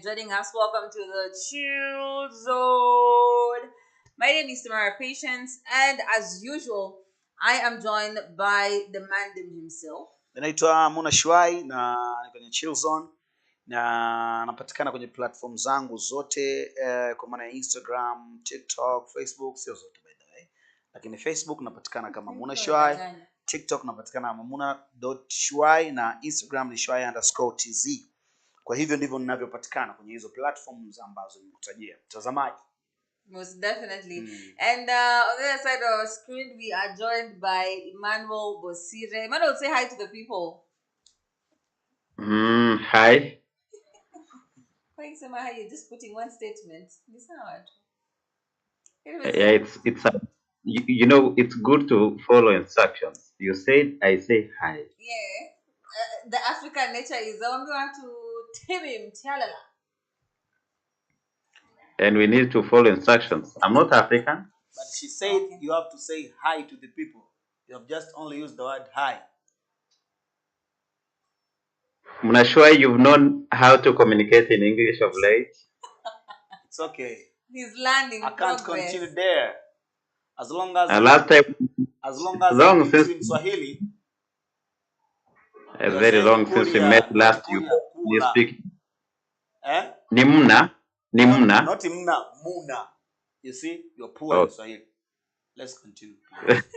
Joining us. Welcome to the Chill Zone. My name is Tamara Patience, and as usual, I am joined by the man himself. Naitwa Muna Shwai na kwenye Chill Zone na napatikana kwenye platform zangu zote kwa maana ya Instagram, TikTok, Facebook, sio zote by the way. Lakini Facebook napatikana kama Muna Shwai, TikTok napatikana kama muna.shwai na Instagram ni shwai_tz. Kwa hivyo ndivyo ninavyopatikana kwenye hizo platforms ambazo nimekutajia. Mtazamaji. Most definitely. And on the other side of our screen, we are joined by Emmanuel Bosire. Emmanuel, say hi to the people. Hi. Why you say hi? You're just putting one statement. Listen out. Yeah, it's good to follow instructions. You said, I say hi. Yeah. The African nature is I want to Timim Tialala. And we need to follow instructions. I'm not African. But she said you have to say hi to the people. You have just only used the word hi. I'm sure you've known how to communicate in English of late. It's okay. He's learning. I can't continue there. As long as last time, I speak in Swahili. Very long since we met last you speak. Nimna. Not Imna, Muna. You see, you're poor in Swahili. Let's continue. That's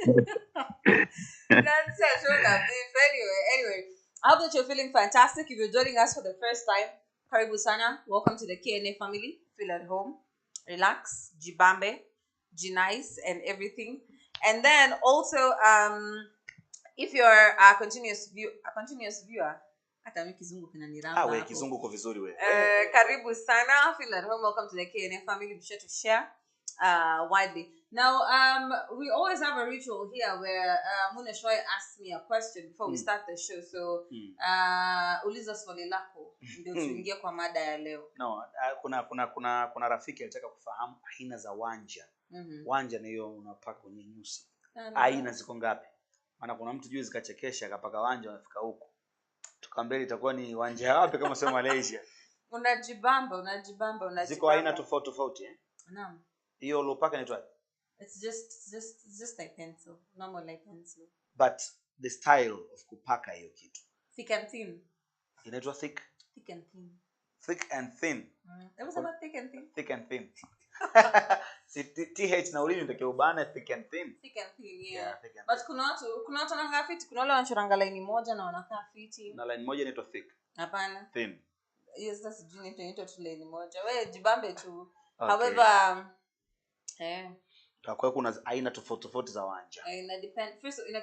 anyway. I hope that you're feeling fantastic. If you're joining us for the first time, Karibu Sana. Welcome to the KNA family. Feel at home, relax, jibambe, nice, and everything. And then also, if you're a continuous viewer, kizungu kwa vizuri we. Karibu Sana. Feel at home. Welcome to the KNA family. Be sure to share widely. Now, we always have a ritual here where Muna Shwai asks me a question before we start the show. So, uliza swali lako ndio tuingie kwa mada ya leo. No, kuna rafiki alitaka kufahamu aina za wanja. Wanja ni hiyo unapaka kwenye nyusi. Aina ziko ngapi? Maana kuna mtu juzi kachekesha akapaka wanja unafika huko. Tukambele itakuwa ni wanja wapi kama sio Malaysia? Unajibamba. Ziko aina tofauti eh? Naam. Hiyo ulopaka inaitwa? It's just like pencil, normal like pencil. But the style of kupaka hiyo kitu. Thick and thin. Inaitwa thick? Thick and thin. Thick and thin. It was about thick and thin. Thick and thin. TH na ulimi ndio ubana thick and thin. Thick and thin, yeah. But kuna watu wanakaa fiti, kuna wale wanachoranga line moja na wanakaa fiti. Na line moja inaitwa thick. Hapana. Thin. Yes, that's inaitwa tu line moja. Wewe jibambe tu. Okay. However, kwa kuna aina tofauti za wanja. Ina depend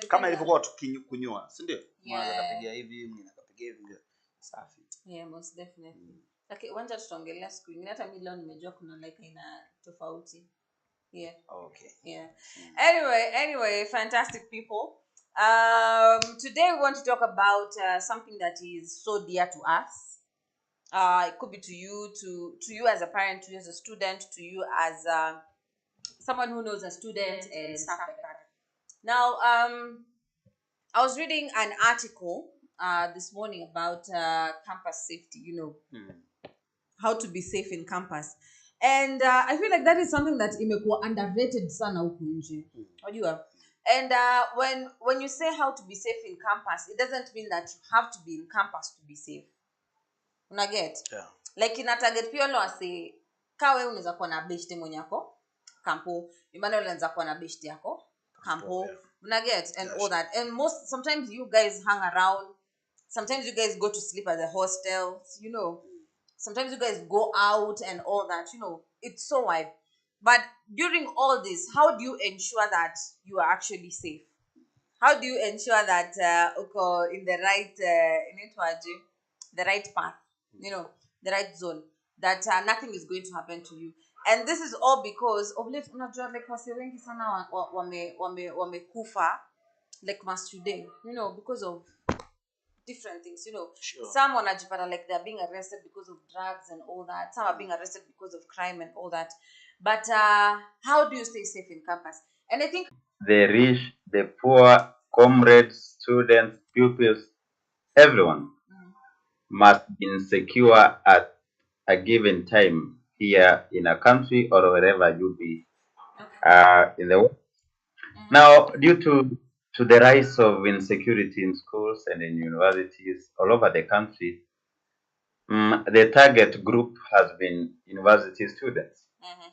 kama ilivyokuwa tukinywa, si ndio? Mwanza kapiga hivi, mwingine akapiga hivi ndio. Safi. Yeah, most definitely. Lakini wanja tutaongelea siku nyingine, hata mimi leo nimejua kuna like aina tofauti. Yeah. Okay. Yeah. Anyway, fantastic people. Today we want to talk about something that is so dear to us. It could be to you as a parent, to you as a student, to you as someone who knows a student and stuff like that. Now, I was reading an article this morning about campus safety, how to be safe in campus. And I feel like that is something that imekuwa underrated sana huku nje. Unajua? And when you say how to be safe in campus, it doesn't mean that you have to be in campus to be safe. Una get? Yeah. Like ina target pia lo ase kawe unaweza kuwa na beshte mwenye yako kampo, Emmanuel unaweza kuwa na beshte yako kampo. Una get? And all that. And sometimes you guys hang around. Sometimes you guys go to sleep at the hostels, Sometimes you guys go out and all that, It's so wide. But during all this, how do you ensure that you are actually safe? How do you ensure that in the right the right path, the right zone, that nothing is going to happen to you? And this is all because of late unajua like wase wengi sana wamekufa like mastude, because of different things, Sure. Some wanajipata like they're being arrested because of drugs and all that. Some are being arrested because of crime and all that. But how do you stay safe in campus? And I think the rich, the poor, comrades, students, pupils, everyone must be secure at a given time here in a country or wherever you be Okay. in the world. Mm-hmm. Now, due to the rise of insecurity in schools and in universities all over the country, the target group has been university students. Mm-hmm.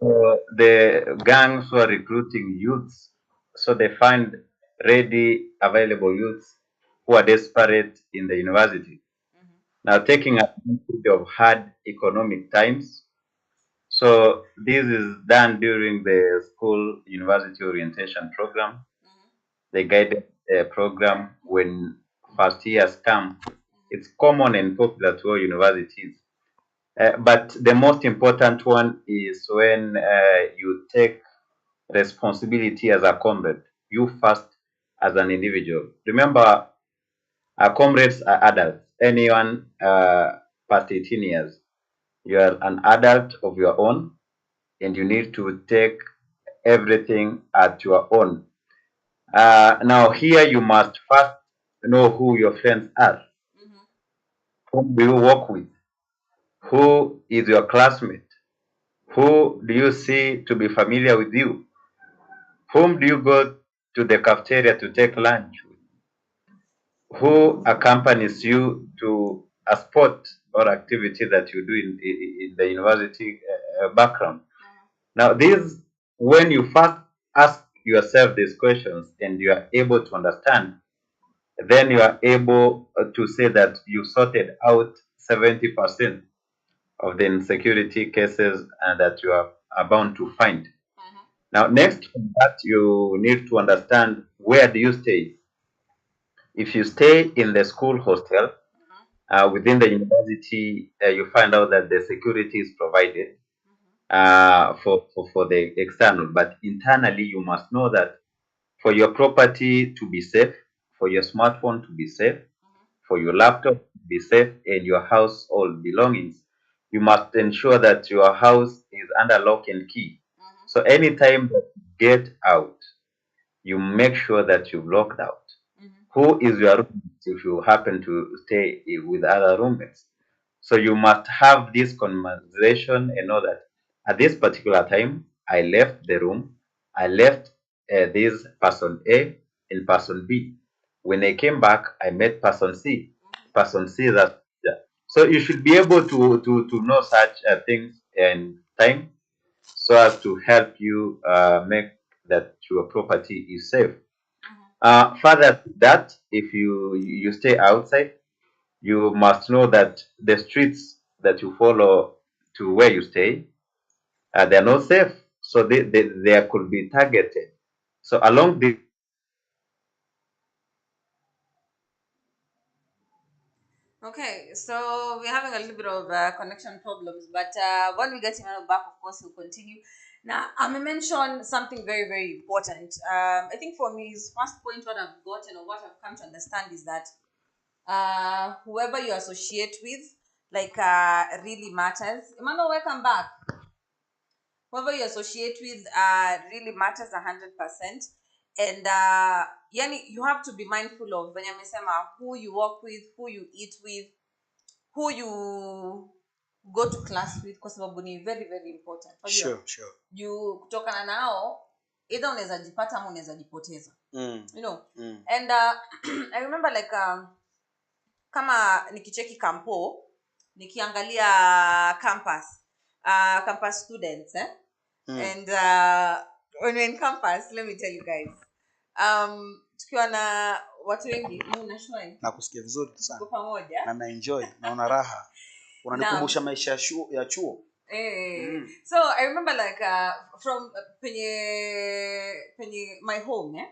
So the gangs who are recruiting youths, so they find ready, available youths who are desperate in the university. Mm-hmm. Now, taking advantage of hard economic times, so this is done during the school university orientation program, Mm-hmm. the guided program when first years come. It's common and popular to all universities. But the most important one is when you take responsibility as a comrade, you first as an individual. Remember, our comrades are adults. Anyone past 18 years, you are an adult of your own, and you need to take everything at your own. Now, here you must first know who your friends are. Mm-hmm. Whom do you work with? Who is your classmate? Who do you see to be familiar with you? Whom do you go to the cafeteria to take lunch with? Who accompanies you to a sport or activity that you do in the university background? Now, this, when you first ask yourself these questions and you are able to understand, then you are able to say that you sorted out 70% of the insecurity cases that you are bound to find. Mm-hmm. Now, next from that, you need to understand where do you stay. If you stay in the school hostel Mm-hmm. within the university, you find out that the security is provided Mm-hmm. for the external, but internally, you must know that for your property to be safe, for your smartphone to be safe, for your laptop to be safe, and your household belongings, you must ensure that your house is under lock and key. Mm-hmm. So anytime that you get out, you make sure that you've locked out. Mm-hmm. Who is your roommate if you happen to stay with other roommates? So you must have this conversation and know that at this particular time, I left the room, I left this person A and person B. When I came back, I met person C. Person C that yeah. So you should be able to know such things and time so as to help you make that your property is safe. Further to that, if you stay outside, you must know that the streets that you follow to where you stay, they're not safe. So they could be targeted. So along the Okay, so we're having a little bit of connection problems, but when we get him back, of course, we'll continue. Now, I'm gonna mention something very, very important. I think for me, his first point, what I've gotten or what I've come to understand is that whoever you associate with, like, really matters. Emmanuel, welcome back. Whoever you associate with really matters 100%. And yani, you have to be mindful of when amesema who you work with, who you eat with, who you go to class with, kwa sababu ni very very important. Unajua, Sure. you kutokana nao either unaweza jipata ama unaweza jipoteza, you know. Mm. And I remember like kama nikicheki kampo, nikiangalia campus, campus students and when we're in campus, let me tell you guys, tukiwa na watu wengi unashwai Nakusikia vizuri tuko sana pamoja na naenjoy na una raha, unanikumbusha maisha ya chuo. So I remember like from penye my home,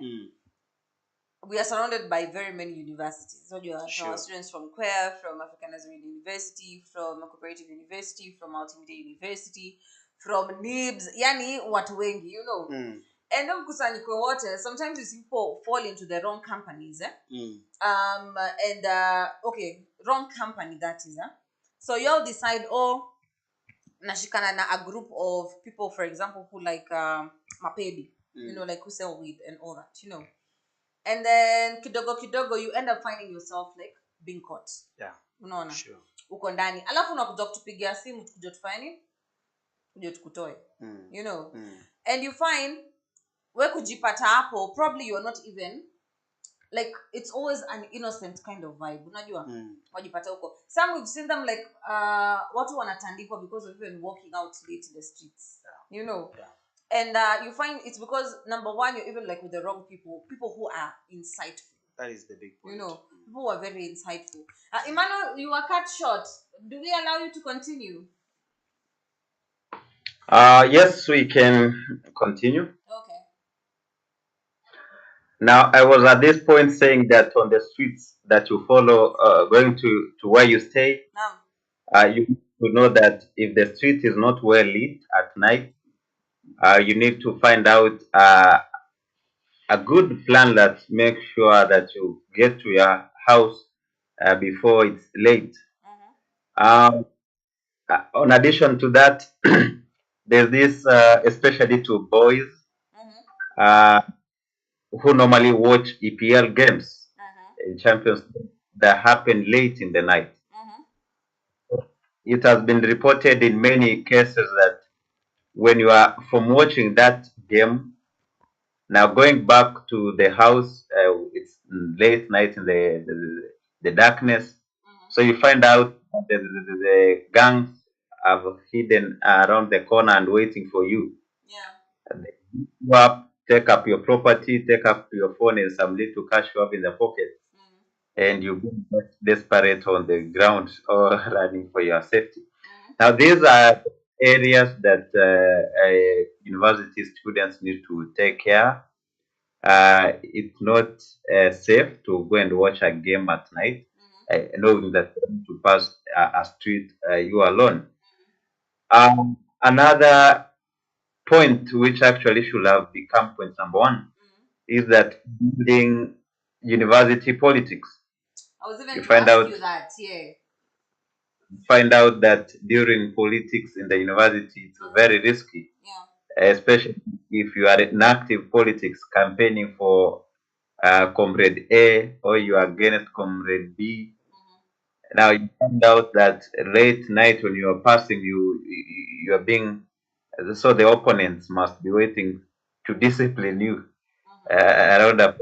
we are surrounded by very many universities. So you have our students from Queer, from African Nazarene University, from Cooperative University, from Multimedia University, from NIBS, yani watu wengi, you know. And mkusanyiko wote, sometimes these people fall into the wrong companies, and okay, wrong company that is, so you all decide, oh, nashikana na a group of people, for example, who like mapedi, you know, like who sell weed and all that, you know. And then kidogo kidogo you end up finding yourself like being caught. Yeah. Unaona? Sure. uko ndani alafu unakuja kutupigia simu tukuja tufanye nini kuja tukutoe you know and you find we kujipata hapo probably you are not even like it's always an innocent kind of vibe unajua wajipata huko some we've seen them like watu wanatandikwa because of even walking out late in the streets you know and you find it's because number one you're even like with the wrong people who are insightful. That is the big point. You know, people who are very insightful. Emmanuel, you were cut short. Do we allow you to continue? Yes, we can continue. Okay. Now, I was at this point saying that on the streets that you follow, going to where you stay, you need to know that if the street is not well lit at night, you need to find out a good plan that makes sure that you get to your house before it's late. On addition to that, there's this, especially to boys who normally watch EPL games in Champions League that happen late in the night. It has been reported in many cases that when you are from watching that game, now going back to the house, it's late night in the darkness. So you find out the gangs have hidden around the corner and waiting for you. And they pick you up, take up your property, take up your phone and some little cash you have in the pocket, and you get desperate on the ground or running for your safety. Now, these are areas that university students need to take care. It's not safe to go and watch a game at night, knowing that you need to pass a street you alone. Another point, which actually should have become point number one, is that building university politics. I was even You to find ask out you that, yeah. find out that during politics in the university, it's very risky, especially if you are in active politics campaigning for comrade A or you are against comrade B. Now you find out that late night when you are passing, you are being, so the opponents must be waiting to discipline you around a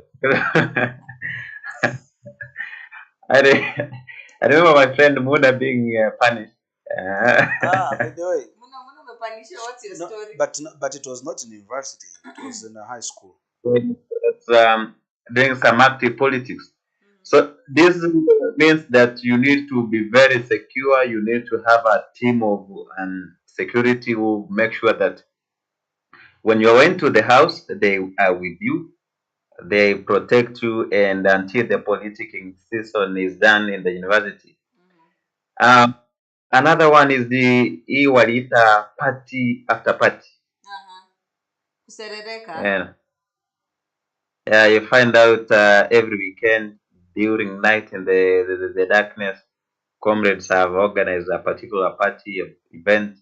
I remember my friend Muda being punished. By the way, Muna umepandisha, what's your story? but it was not in university. It was in a high school. It's, doing some active politics. So this means that you need to be very secure. You need to have a team of security who make sure that when you went to the house, they are with you. They protect you, and until the politicking season is done in the university. Another one is the Iwalita party after party. Kuserereka. Yeah, you find out every weekend during night in the darkness, comrades have organized a particular party event.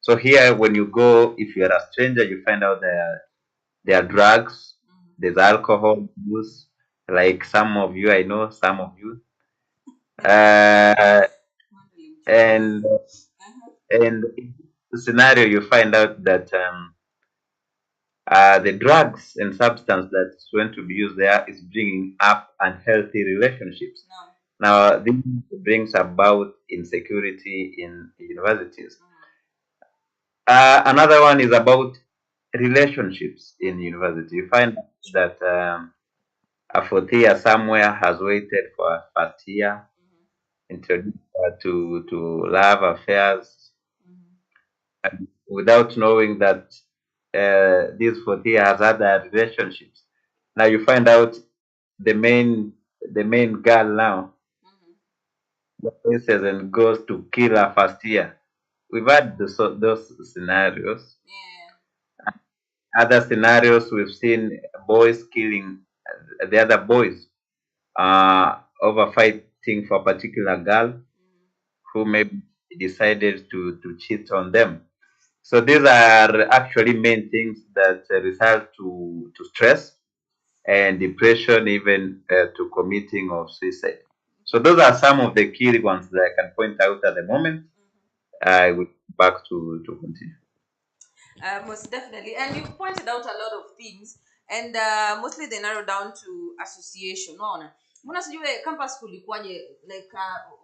So here, when you go, if you are a stranger, you find out there are drugs, there's alcohol use. Like some of you, I know some of you, and in the scenario, you find out that the drugs and substance that's going to be used there is bringing up unhealthy relationships. Now, this brings about insecurity in universities. Another one is about relationships in university. You find that a fourth year somewhere has waited for a first year, introduced her to love affairs, without knowing that this fourth year has other relationships. Now you find out the main girl now faces and goes to kill her first year. We've had those scenarios. Other scenarios we've seen boys killing the other boys over fighting for a particular girl who maybe decided to cheat on them. So these are actually main things that result to stress and depression, even to committing of suicide. So those are some of the key ones that I can point out at the moment. I will back to continue. Most definitely. And you pointed out a lot of things, and mostly they narrow down to association. Mbona sijui campus kulikuwaje, like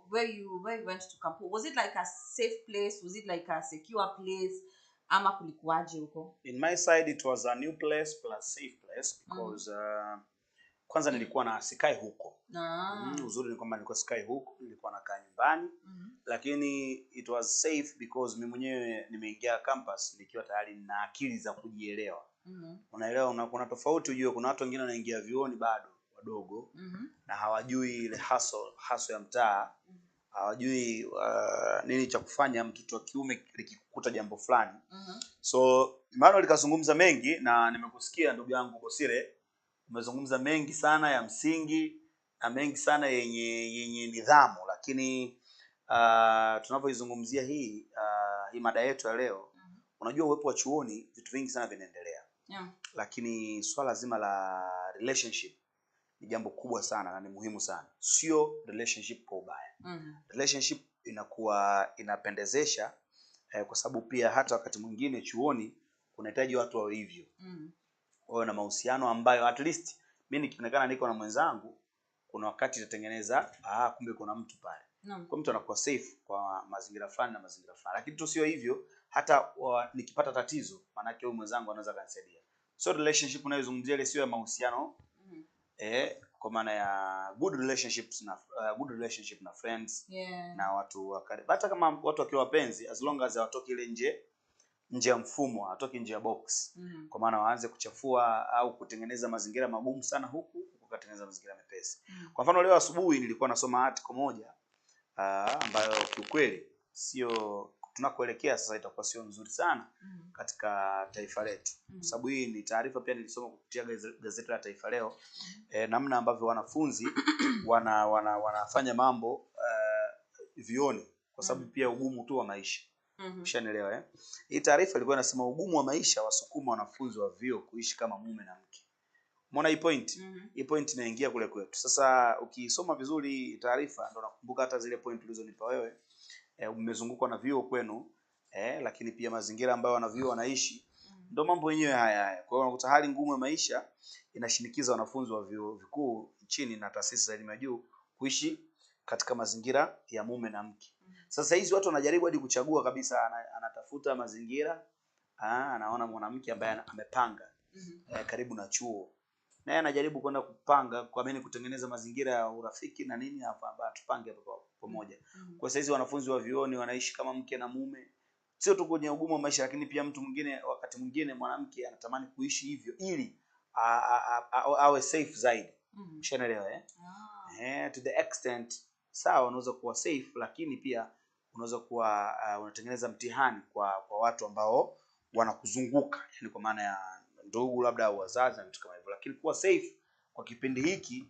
where you went to campus, was it like a safe place, was it like a secure place, ama kulikuwaje huko? In my side it was a new place plus safe place because kwanza nilikuwa na sikai huko. Uzuri ni kwamba nilikuwa sikai huko, nilikuwa nakaa nyumbani. Lakini it was safe because mimi mwenyewe nimeingia campus nikiwa tayari na akili za kujielewa. Unaelewa, kuna tofauti, ujue kuna watu wengine wanaingia vioni bado wadogo na hawajui ile hustle ya mtaa. Hawajui nini cha kufanya mtoto wa kiume likikukuta jambo fulani. So Emmanuel likazungumza mengi, na nimekusikia ndugu yangu Bosire umezungumza mengi sana ya msingi na mengi sana yenye nidhamu, lakini tunapoizungumzia hii mada yetu ya leo, unajua uwepo wa chuoni vitu vingi sana vinaendelea. Lakini swala zima la relationship ni jambo kubwa sana na ni muhimu sana. Sio relationship kwa ubaya. Relationship inakuwa inapendezesha kwa sababu pia hata wakati mwingine chuoni unahitaji watu wa hivyo. Wao na mahusiano ambayo at least mimi nikionekana niko na mwenzangu, kuna wakati itatengeneza kumbe kuna mtu pale. Kwa mtu anakuwa safe kwa mazingira fulani na mazingira fulani. Lakini tu sio hivyo, hata nikipata tatizo maana yake huyo mwenzangu anaweza kanisaidia. So relationship unayozungumzia ile sio ya mahusiano kwa maana ya good relationship na friends, na watu wa karibu. Hata kama watu wakiwa wapenzi, as long as hawatoki ile nje ya mfumo, hawatoki nje ya box. Kwa maana waanze kuchafua au kutengeneza mazingira magumu sana huku kutengeneza mazingira mepesi. Kwa mfano leo asubuhi nilikuwa nasoma article moja ambayo kiukweli sio tunakoelekea sasa, itakuwa sio nzuri sana katika taifa letu. Kwa sababu hii ni taarifa pia nilisoma kupitia gazeti la Taifa Leo, namna ambavyo wanafunzi wanafanya mambo vioni kwa sababu pia ugumu tu wa maisha. Ushanielewa Hii taarifa ilikuwa inasema ugumu wa maisha wasukuma wanafunzi wa vyuo kuishi kama mume na mke. Umeona hii point? Hii point inaingia kule kwetu. Sasa ukisoma vizuri taarifa ndio nakumbuka hata zile point ulizonipa wewe. Umezungukwa na vyuo kwenu, lakini pia mazingira ambayo wanavyuo wanaishi ndio mambo yenyewe haya. Kwa hiyo unakuta hali ngumu ya maisha inashinikiza wanafunzi wa vyuo vikuu nchini na taasisi za elimu ya juu kuishi katika mazingira ya mume na mke. Sasa hizi watu wanajaribu hadi kuchagua kabisa, anatafuta mazingira, anaona mwanamke ambaye amepanga karibu na chuo, naye anajaribu kwenda kupanga kwa mimi kutengeneza mazingira ya urafiki na nini hapa tupange hapo pamoja. Kwa sasa hizi wanafunzi wa vioni wanaishi kama mke na mume, sio tu kwenye ugumu wa maisha, lakini pia mtu mwingine, wakati mwingine mwanamke anatamani kuishi hivyo ili awe safe zaidi. Ushaelewa to the extent sawa, unaweza kuwa safe, lakini pia unaweza kuwa unatengeneza mtihani kwa watu ambao wanakuzunguka, yani kwa maana ya ndugu labda au wazazi na vitu kama hivyo. Lakini kuwa safe kwa kipindi hiki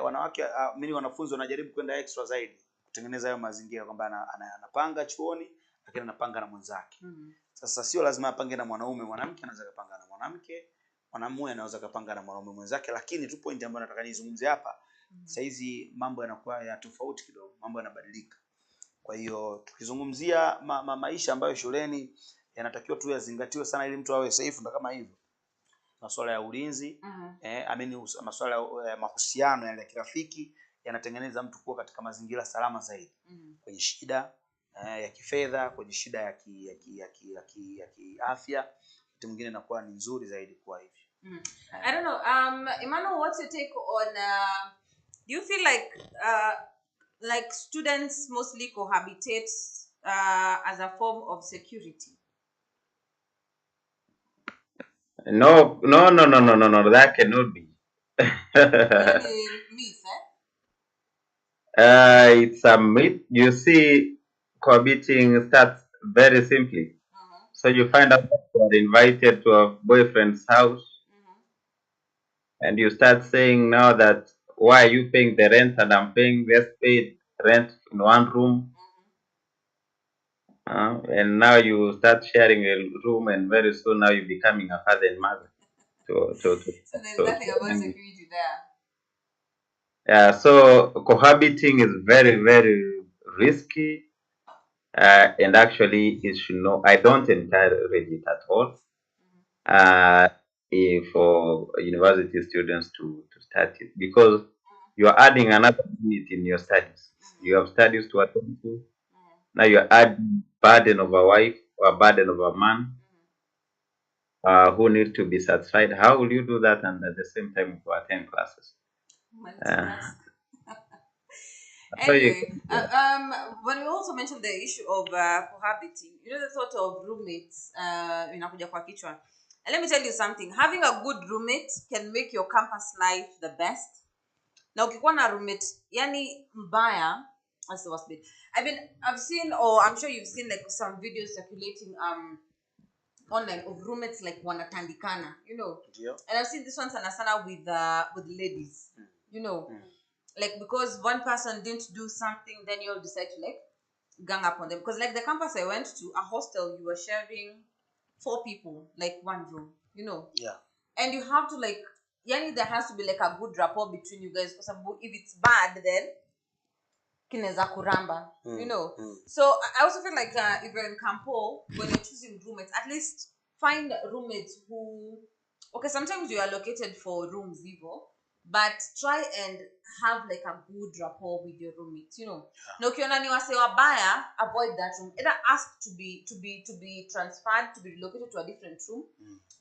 wanawake mimi wanafunzi wanajaribu kwenda extra zaidi kutengeneza hayo mazingira kwamba anapanga chuoni lakini anapanga na mwenzake. Sasa sio lazima apange na mwanaume, mwanamke anaweza kupanga na mwanamke, mwanamume anaweza kupanga na mwanaume mwenzake. Lakini tu point ambayo nataka nizungumzie hapa, sasa hizi mambo yanakuwa ya tofauti kidogo, mambo yanabadilika. Kwa hiyo tukizungumzia maisha ambayo shuleni yanatakiwa tu yazingatiwe sana ili mtu awe safe, na kama hivyo masuala ya ulinzi, masuala ya mahusiano ya kirafiki yanatengeneza mtu kuwa katika mazingira salama zaidi kwenye shida ya kifedha, kwenye shida ya kiafya, kitu mwingine inakuwa ni nzuri zaidi kwa hivyo. I don't know, Emmanuel, what's your take on do you feel like students mostly cohabitate as a form of security? No, that cannot be. Myth, It's a myth. You see, cohabiting starts very simply. So you find out that you are invited to a boyfriend's house, and you start saying now that why are you paying the rent and I'm paying less paid rent in one room, and now you start sharing a room, and very soon now you're becoming a father and mother. So there's nothing about security there. So cohabiting is very, very risky, and actually, it should know. I don't encourage it at all. Uh, for university students to start it, because you are adding another minute in your studies. You have studies to attend to. Now you are adding burden of a wife or a burden of a man who needs to be satisfied. How will you do that and at the same time to attend classes? Uh, Multitask. so you, Anyway, yeah. when we also mentioned the issue of cohabiting, you know, the thought of roommates, inakuja kwa kichwa. And let me tell you something, having a good roommate can make your campus life the best. Na ukikuwa na roommate yani mbaya, that's the worst bit. I've seen, or I'm sure you've seen, like some videos circulating online of roommates like wanatandikana, you know. Ndio. And I've seen this one sana with ladies, you know. Like because one person didn't do something, then you all decide to like gang up on them. Because like the campus I went to, a hostel, you were sharing 4 people, like one room, you know. Yeah. And you have to like, yani there has to be like a good rapport between you guys, because if it's bad, then kineza kuramba, you know. So I also feel like if you're in campo, when you're choosing roommates, at least find roommates who, okay, sometimes you are allocated for rooms evil, but try and have like a good rapport with your roommates, you know. Na ukiona ni wase wabaya, avoid that room. Either ask to be transferred, to be relocated to a different room,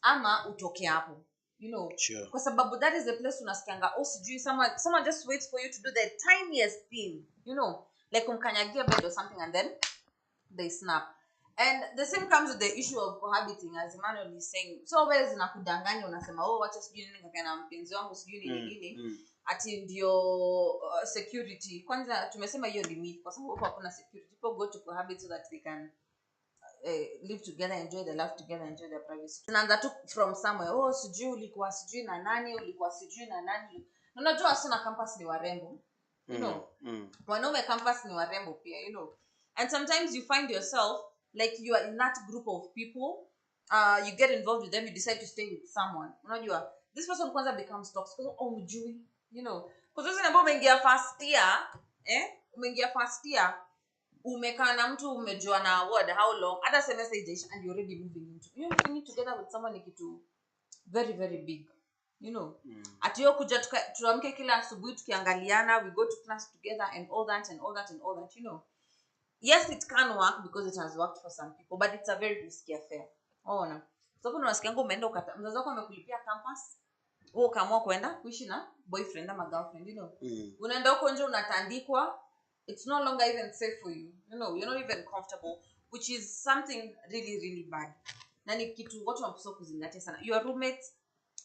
ama utoke hapo, you know. Sure. Kwa sababu that is the place unasikianga, oh sijui someone just waits for you to do the tiniest thing, you know, like kumkanyagia bed or something, and then they snap. And the same comes with the issue of cohabiting, as Emmanuel is saying. So always zinakudanganya, unasema oh wacha sijui nini kaka na mpenzi wangu sijui nini ati ndio security. Kwanza tumesema hiyo ni myth, kwa sababu hakuna security. People go to cohabit so that they can live together, enjoy the life together, enjoy their privacy. Tunaanza tu from somewhere, oh sijui ulikuwa sijui na nani, ulikuwa sijui na nani. Unajua sana campus ni warembo, you know. Wanaume campus ni warembo pia, you know. And sometimes you find yourself like you are in that group of people, you get involved with them, you decide to stay with someone, unajua this person kwanza becomes toxic because oh mjui, you know, because wewe ambao umeingia first year, umekaa na mtu umejua na what how long, hata semester ijaisha and you're already moving together with someone kitu very very big, you know. Atiyo kuja tuamke kila asubuhi tukiangaliana, we go to class together and all that, you know. Yes, it can work because it has worked for some people, but it's a very risky affair. Ona sababu unasikia ngo umeenda mzazi wako amekulipia campus, wewe ukaamua kwenda kuishi na boyfriend ama girlfriend, you know. Unaenda huko nje unatandikwa, it's no longer even safe for you, you know, you're not even comfortable, which is something really really bad. Na ni kitu watu wanapaswa kuzingatia sana. Your roommates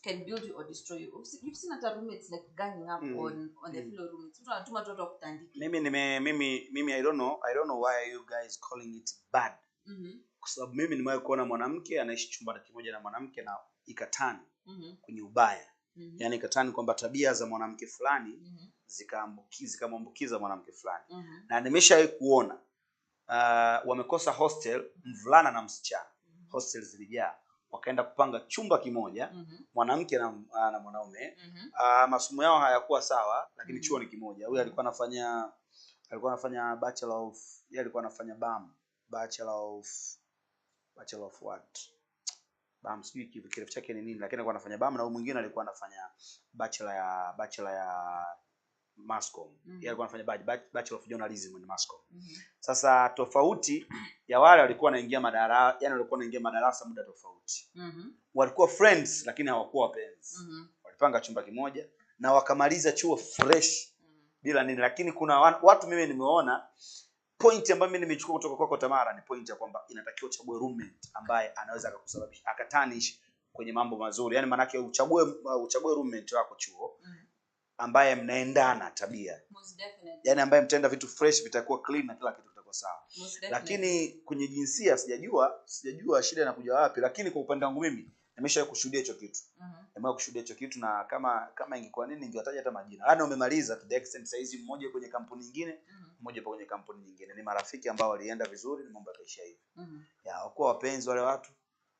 can build you or destroy you. You've seen other roommates like ganging up on their fellow roommates. Mtu anatuma watu kutandika. Mimi I don't know why you guys calling it bad. Kwa sababu mimi nimewahi kuona mwanamke anaishi chumba kimoja na mwanamke na ikatani kwenye ubaya. Yaani ikatani kwamba tabia za mwanamke fulani zikamwambukiza mwanamke fulani. Na nimeshawahi kuona wamekosa hostel mvulana na msichana. Hostel zilijaa. Wakaenda kupanga chumba kimoja, mwanamke na mwanaume. Masomo yao hayakuwa sawa, lakini chuo ni kimoja. Huyu alikuwa anafanya bachelor of, yeye alikuwa anafanya bachelor of what? Sijui kirefu chake ni nini, lakini alikuwa anafanya na huyu mwingine alikuwa anafanya bachelor ya Mascom. Yeye alikuwa anafanya bachelor of journalism in Mascom. Sasa tofauti ya wale walikuwa wanaingia madarasa muda tofauti. Walikuwa friends lakini hawakuwa wapenzi. Walipanga chumba kimoja na wakamaliza chuo fresh bila nini, lakini kuna watu mimi nimeona point ambayo mimi nimechukua kutoka kwako Tamara ni point ya kwamba inatakiwa uchague roommate ambaye anaweza akakusababisha akatanish kwenye mambo mazuri. Yaani maana yake uchague roommate wako chuo ambaye mnaendana tabia. Most definitely. Yaani ambaye mtaenda vitu fresh, vitakuwa clean na kila kitu kitakuwa sawa. Lakini kwenye jinsia sijajua shida inakuja wapi, lakini kwa upande wangu mimi nimeshawahi kushuhudia hicho kitu. Nimewahi kushuhudia hicho kitu, na kama ingekuwa nini ningewataja hata majina. Yaani umemaliza to the extent saizi mmoja kwenye kampuni nyingine, mmoja kwenye kampuni nyingine. Ni marafiki ambao walienda vizuri na mambo yakaisha hivi. Ya, hawakuwa wapenzi wale watu,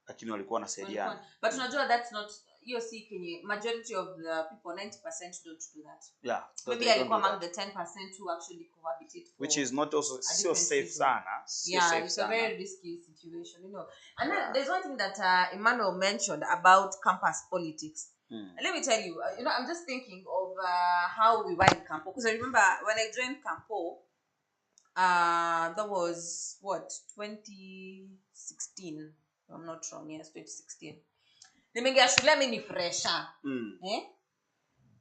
lakini walikuwa wanasaidiana. But unajua that's not, hiyo si kenye majority of the people 90% don't do that. Yeah. So Maybe they I don't go do among that. the 10% who actually cohabitate for Which is not also a so different safe reason. sana. Sio Yeah, safe it's sana. a very risky situation, you know. And Yeah. there's one thing that Emmanuel mentioned about campus politics. Let me tell you, you know, I'm just thinking of how we were in Campo. Because I remember when I joined Campo, that was what, 2016, if I'm not wrong. Yes, 2016. Nimeingia shule mimi ni fresher.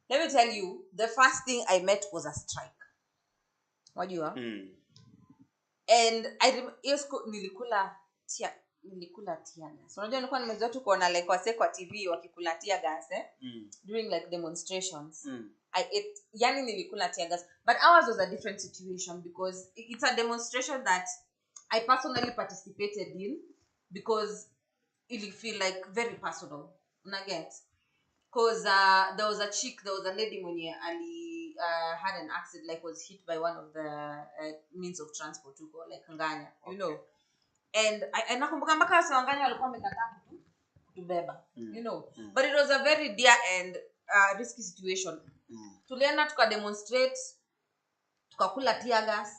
Let me tell you, the first thing I met was a strike. Wajua? And nilikula tear gas. Unajua nilikuwa nimezoea tu kuona like wase kwa TV wakikula tear gas during like demonstrations. I ate, yani nilikula tear gas. But ours was a different situation because it's a demonstration that I personally participated in because it feel like very personal. Una get? Because there was a lady mwenye had an accident, like was hit by one of the means of transport, like Nganya, you know. And nakumbuka mpaka wase wa Nganya walikuwa wamekataa kutubeba, you know. But it was a very dear and risky situation. Tulienda tukademonstrate, tukakula tear gas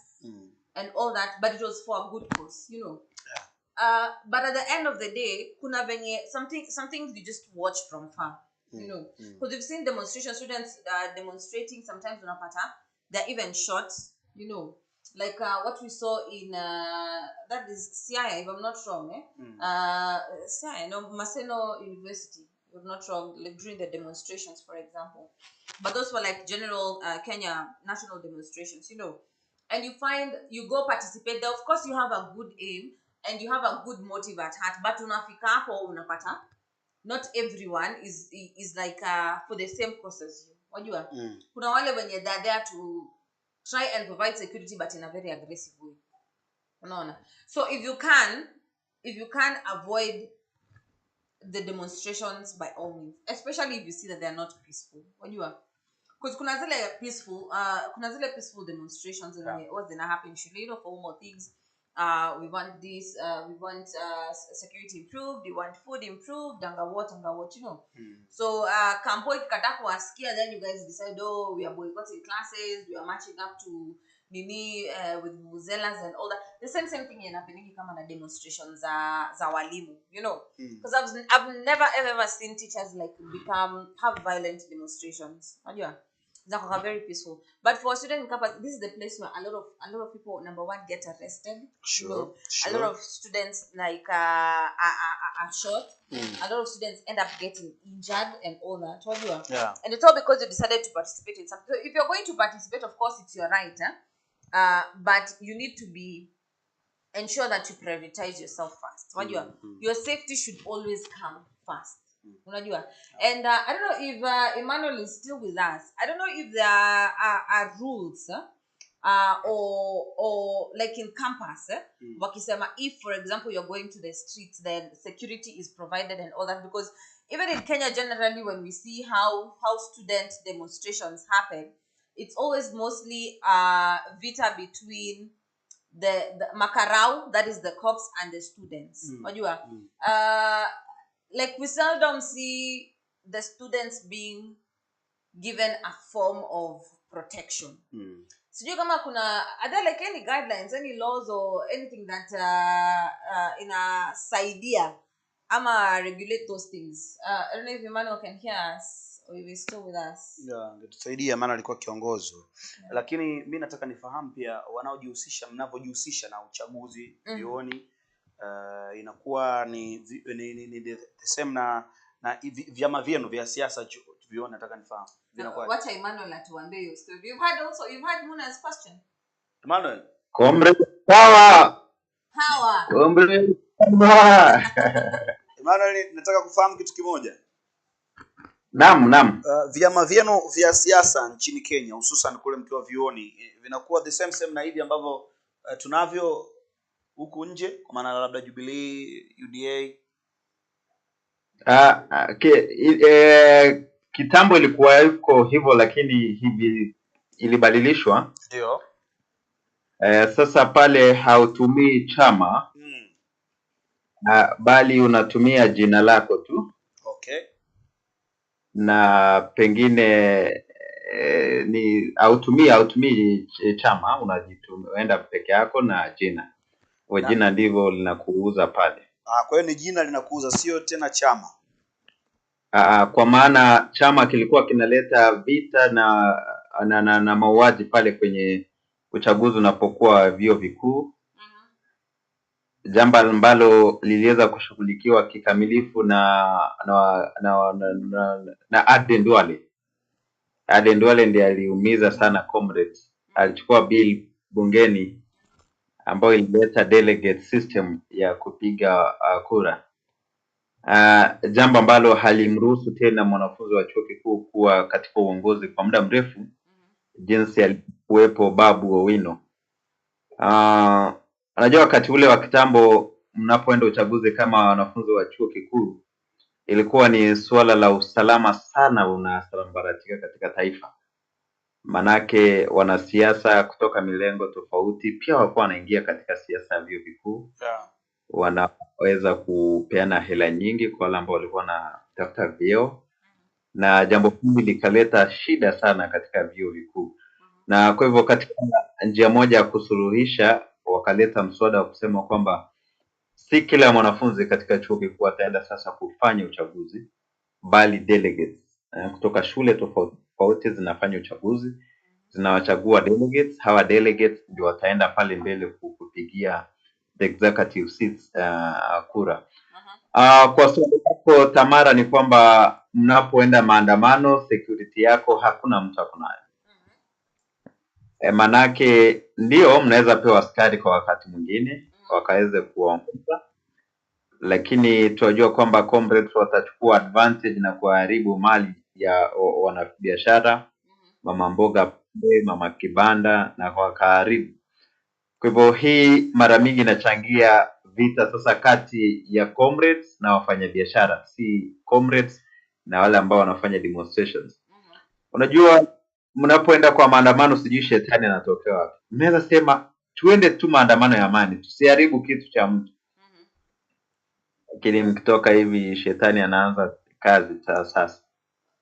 and all that, but it was for a good cause, you know. But at the end of the day, kuna venye something you just watch from far. You know, because we've seen demonstration students demonstrating. Sometimes unapata they're even shot. You know, like what we saw in that is Siaya, if I'm not wrong. Siaya, no, Maseno University, if I'm not wrong. Like during the demonstrations, for example, but those were like general Kenya national demonstrations. You know, and you go participate there. Of course, you have a good aim and you have a good motive at heart, but unafika hapo unapata. Not everyone is like for the same cause as you. Wajua? Kuna wale wenye they're there to try and provide security but in a very aggressive way. Unaona? So if you can avoid the demonstrations by all means, especially if you see that they are not peaceful. Wajua? Because kuna zile peaceful demonstrations and what's gonna happen shule, you know, for more things. We want this, we want security improved, we want food improved, anga what, you know. So Campo ikikataa kuwasikia, then you guys decide, oh, we are boycotting classes, we are marching up to Nini with Vuzelas and all that. The same thing happening kama na demonstrations za walimu, you know. Because I've never ever seen teachers like have violent demonstrations. Unajua? Are very peaceful, but for student in campus, this is the place where a lot of people, number one, get arrested. Sure, you know, sure. A lot of students like are shot. A lot of students end up getting injured and all that. Yeah. And it's all because you decided to participate in something. So if you're going to participate, of course, it's your right. But you need to ensure that you prioritize yourself first. Your safety should always come first. Unajua? And I don't know if Emmanuel is still with us. I don't know if there are rules or like in campus wakisema if for example you're going to the streets, then security is provided and all that, because even in Kenya generally when we see how student demonstrations happen, it's always mostly vita between the makarau, that is the cops, and the students. Unajua? Like we seldom see the students being given a form of protection. Sijui kama are there like any guidelines, any laws or anything that inasaidia ama regulate those things? I don't know if Emmanuel can hear us or if he's still with us. Yeah, ngetusaidia maana alikuwa kiongozi. Yeah. Lakini mimi nataka nifahamu pia mnapojihusisha na uchaguzi vioni inakuwa ni the same na vyama vyenu vya siasa vioni, nataka nifahamu. Wacha Emmanuel atuambie hiyo story. You've had Muna's question. Emmanuel. Comrade Hawa. Comrade Hawa. Emmanuel, nataka kufahamu kitu kimoja. Naam. Vyama vyenu vya siasa nchini Kenya, hususan kule mkiwa vioni, vinakuwa the same na hivi ambavyo tunavyo huku nje, kwa maana labda Jubilee, UDA? Kitambo ilikuwa iko hivyo, lakini hivi ilibadilishwa. Ndio. Sasa pale hautumii chama bali unatumia jina lako tu. Okay. na pengine ni hautumii chama, unaenda peke yako na jina. Kwa jina ndivyo linakuuza pale. Kwa hiyo ni jina linakuuza, sio tena chama. Kwa maana chama kilikuwa kinaleta vita na mauaji pale kwenye uchaguzi unapokuwa vyuo vikuu, jambo ambalo liliweza kushughulikiwa kikamilifu na Aden Duale. Aden Duale ndiye aliumiza sana comrades. Alichukua bill bungeni ambayo ilileta delegate system ya kupiga kura. Jambo ambalo halimruhusu tena mwanafunzi wa chuo kikuu kuwa katika uongozi kwa muda mrefu jinsi alikuwepo Babu Owino. Unajua wakati ule wa kitambo mnapoenda uchaguzi kama wanafunzi wa chuo kikuu, ilikuwa ni suala la usalama sana unasambaratika katika taifa. Manake wanasiasa kutoka milengo tofauti pia walikuwa wanaingia katika siasa ya vyuo vikuu. Wanaweza kupeana hela nyingi kwa wale ambao walikuwa wanatafuta vyeo, na jambo hili likaleta shida sana katika vyuo vikuu. Na kwa hivyo katika njia moja ya kusuluhisha, wakaleta mswada wa kusema kwamba si kila mwanafunzi katika chuo kikuu ataenda sasa kufanya uchaguzi, bali delegates kutoka shule tofauti zinafanya uchaguzi, zinawachagua delegates. Hawa delegates ndio wataenda pale mbele kupigia the executive seats kura. Kwa swali lako Tamara, ni kwamba mnapoenda maandamano, security yako hakuna mtu akunayo. Manake ndio mnaweza pewa askari kwa wakati mwingine wakaweze kuongoza, lakini tunajua kwamba comrades watachukua advantage na kuharibu mali ya wanabiashara, mama mboga, mama kibanda, na wakaharibu. Kwa hivyo hii mara mingi inachangia vita sasa kati ya comrades na wafanyabiashara, si comrades na wale ambao wanafanya demonstrations. Unajua mnapoenda kwa maandamano, sijui shetani anatokea wapi. Mnaweza sema tuende tu maandamano ya amani, tusiharibu kitu cha mtu. Lakini mkitoka hivi shetani anaanza kazi sasa.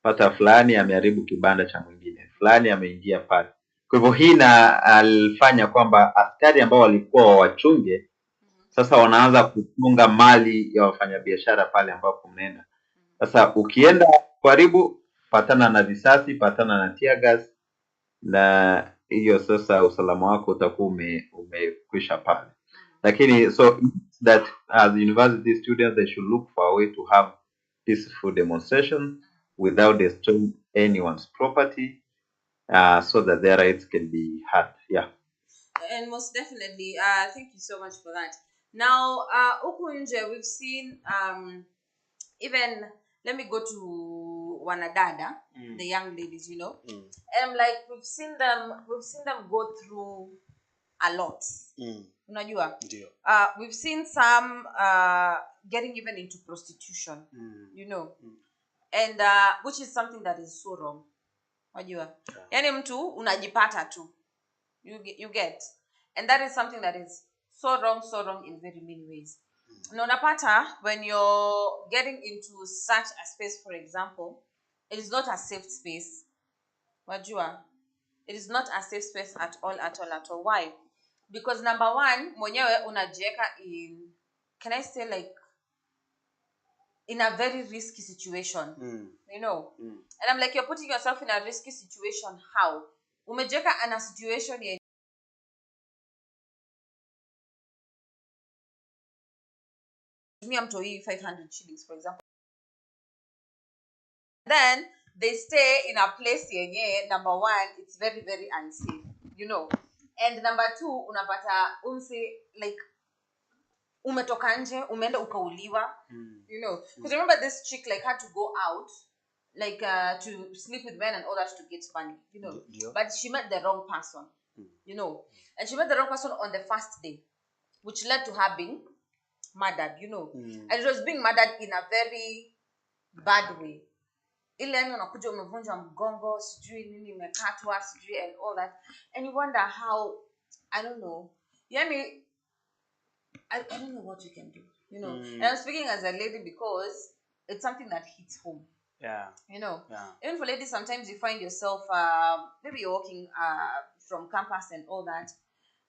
Pata fulani ameharibu kibanda cha mwingine, fulani ameingia pale. Kwa hivyo hii alifanya kwamba askari ambao walikuwa wachunge sasa wanaanza kuchunga mali ya wafanyabiashara pale ambapo mnaenda. Sasa ukienda karibu, patana na risasi, patana na tear gas, na hiyo sasa usalama wako utakuwa umekwisha pale. Lakini so that as university students they should look for a way to have peaceful demonstration without destroying anyone's property, so that their rights can be heard. Yeah. And most definitely, thank you so much for that. Now, huku nje we've seen even, let me go to wanadada, the young ladies, you know. And I'm like, we've seen them go through a lot. Unajua? We've seen some getting even into prostitution, you know. And which is something that is so wrong. Unajua? Yani mtu unajipata tu. You get. And that is something that is so wrong in very many ways. Na unapata when you're getting into such a space, for example, it is not a safe space. Wajua? It is not a safe space at all. Why? Because number one, mwenyewe unajieka in, can I say, like, in a very risky situation. You know? And I'm like, you're putting yourself in a risky situation. How? Umejieka in a situation yenye mtoi 500 shillings, for example. Then they stay in a place yenye, number one, it's very, very unsafe, you know. And number two, unapata like umetoka nje, umeenda ukauliwa, you know. Because remember this chick like had to go out, like to sleep with men and all that to get money, you know. But she met the wrong person, you know. And she met the wrong person on the first day, which led to her being murdered, you know. And it was being murdered in a very bad way. Ile yani unakuja umevunja mgongo, sijui nini imekatwa, sijui and all that. And you wonder how, I don't know. Yani, I don't know what you can do, you know. And I'm speaking as a lady because it's something that hits home, Yeah. You know, Yeah. even for ladies, sometimes you find yourself, maybe you're walking from campus and all that,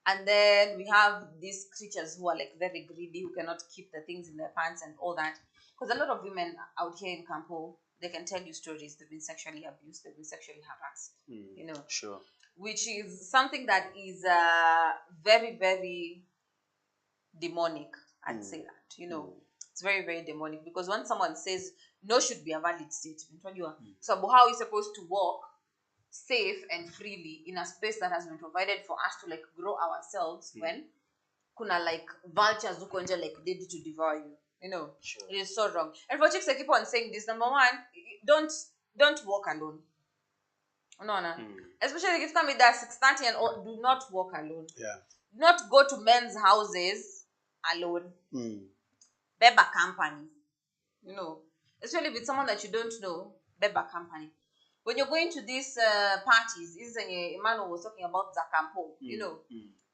and then we have these creatures who are like very greedy, who cannot keep the things in their pants and all that. Because a lot of women out here in Campo, they can tell you stories. They've been sexually abused, they've been sexually harassed. You know, Sure. which is something that is very, very demonic. I'd say that. You know, it's very, very demonic, because when someone says no should be a valid statement, when you are, so how are you supposed to walk safe and freely in a space that has been provided for us to like grow ourselves when kuna like vultures who nje like ready to devour you? You know, Sure. it is so wrong. And for chicks, I keep on saying this. Number one, don't walk alone. No. Especially if come with that 6:30 and all, do not walk alone. Yeah. Do not go to men's houses alone. Beba company. You know, especially with someone that you don't know, beba company. When you're going to these parties, this is Emmanuel was talking about Zakampo, you know.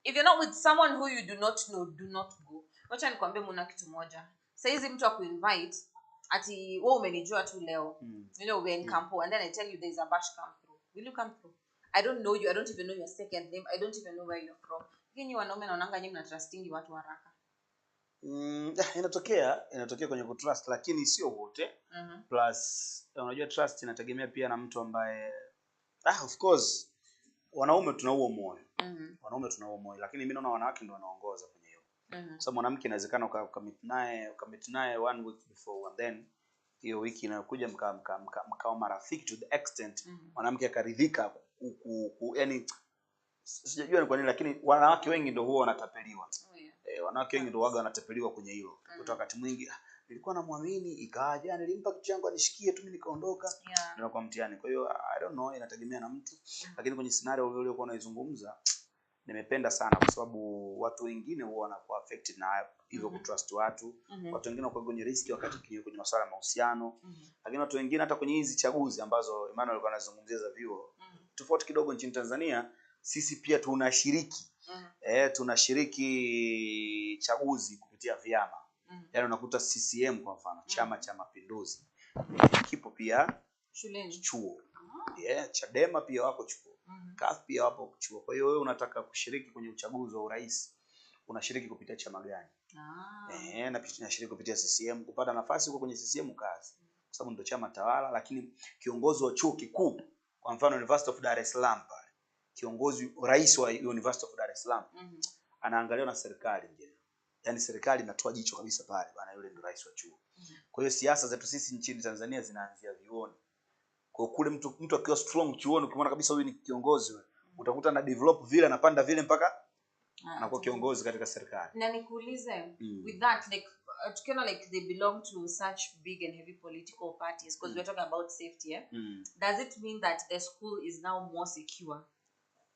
If you're not with someone who you do not know, do not go. Wacha nikwambie muna kitu moja. Saizi mtu akuinvite ati wewe umenijua tu leo. You know, we're in Campo, and then I tell you there's a bash come through. Will you come through? I don't know you. I don't even know your second name. I don't even know where you're from. Lakini wanaume naonanga nyinyi mnatrustingi watu haraka. Inatokea kwenye kutrust, lakini sio wote. Plus unajua trust inategemea pia na mtu ambaye of course wanaume tuna huo moyo. Wanaume tuna huo moyo, lakini mimi naona wanawake ndio wanaongoza kwenye hiyo. So mwanamke inawezekana ukamit naye 1 week before, and then hiyo wiki inayokuja mkao marafiki to the extent mwanamke akaridhika, yani sijajua ni kwa nini, lakini wanawake wengi ndio huwa wanatapeliwa. Wanawake wengi ndio waga wanatapeliwa kwenye hilo. Wakati mwingi nilikuwa namwamini, ikaja nilimpa kitu changu anishikie tu, mimi nikaondoka. Ndio kwa mtihani. Kwa hiyo I don't know, inategemea na mtu. Lakini kwenye scenario uliokuwa unaizungumza, nimependa sana kwa sababu watu wengine huwa wanakuwa affected na hivyo kutrust watu. Watu wengine wako kwenye risk wakati kwenye masuala ya mahusiano. Lakini watu wengine hata kwenye hizi chaguzi ambazo Emmanuel alikuwa anazungumzia za vyuo, tofauti kidogo nchini Tanzania, sisi pia tunashiriki. Tunashiriki chaguzi kupitia vyama. Yaani unakuta CCM kwa mfano, Chama cha Mapinduzi, kipo pia Shuleni, chuo. Chadema pia wako chuo. CUF pia wapo chuo. Kwa hiyo wewe unataka kushiriki kwenye uchaguzi wa urais, unashiriki kupitia chama gani? Na pia tunashiriki kupitia CCM. Kupata nafasi huko kwenye CCM kazi, kwa sababu ndio chama tawala. Lakini kiongozi wa chuo kikuu, kwa mfano University of Dar es Salaam pale, kiongozi rais wa University of Dar es Salaam anaangaliwa na serikali nje. Yaani serikali inatoa jicho kabisa pale, bana yule ndio rais wa chuo. Kwa hiyo siasa zetu sisi nchini Tanzania zinaanzia vioni. Kwa kule mtu akiwa strong chuoni, ukimwona kabisa huyu ni kiongozi, utakuta na develop vile, anapanda vile mpaka anakuwa kiongozi katika serikali. Na nikuulize, with that, like tukiona like they belong to such big and heavy political parties, because we're talking about safety, does it mean that the school is now more secure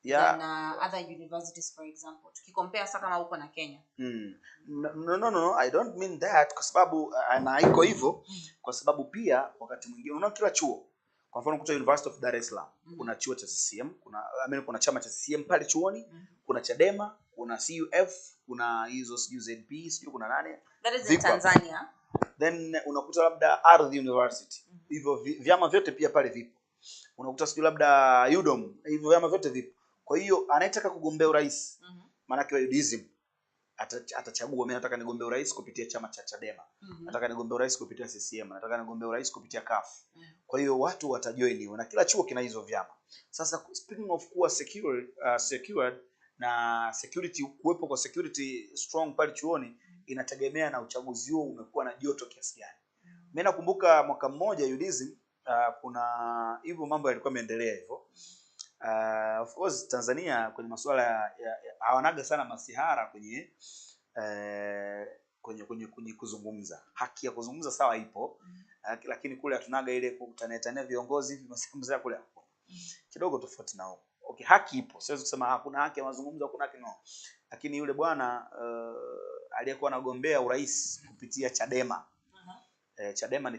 than other universities, for example, tukicompare sasa kama huko na Kenya? No, I don't mean that, kwa sababu na iko hivyo kwa sababu pia wakati mwingine unaona kila chuo, kwa mfano kutoka University of Dar es Salaam kuna chuo cha CCM, kuna chama cha CCM pale chuoni, kuna Chadema, kuna CUF, kuna hizo ZP, sio kuna nane, that is in Tanzania. Then unakuta labda Ardhi University, hivyo vyama vyote pia pale vipo. Unakuta sio labda UDOM, hivyo vyama vyote vipo. Kwa hiyo anayetaka kugombea urais, maana yake UDISM atachagua, mimi nataka nigombee urais kupitia chama cha Chadema, nataka nigombee urais kupitia CCM, nataka nigombee urais kupitia CUF. Kwa hiyo watu watajoin, na kila chuo kina hizo vyama. Sasa speaking of kuwa secured na security, kuwepo kwa security strong pale chuoni inategemea na uchaguzi huo umekuwa na joto kiasi gani. Mimi nakumbuka mwaka mmoja UDISM, kuna hivyo mambo yalikuwa yameendelea hivyo. Of course Tanzania kwenye masuala hawanaga sana masihara kwenye kuzungumza. Haki ya kuzungumza sawa ipo, lakini kule hatunaga ile kukutana viongozi hivi mazungumzo kule hapo. Kidogo tofauti nao. Okay, haki ipo. Siwezi kusema hakuna haki ya mazungumzo, hakuna haki no. Lakini yule bwana aliyekuwa anagombea urais kupitia Chadema. Chadema ni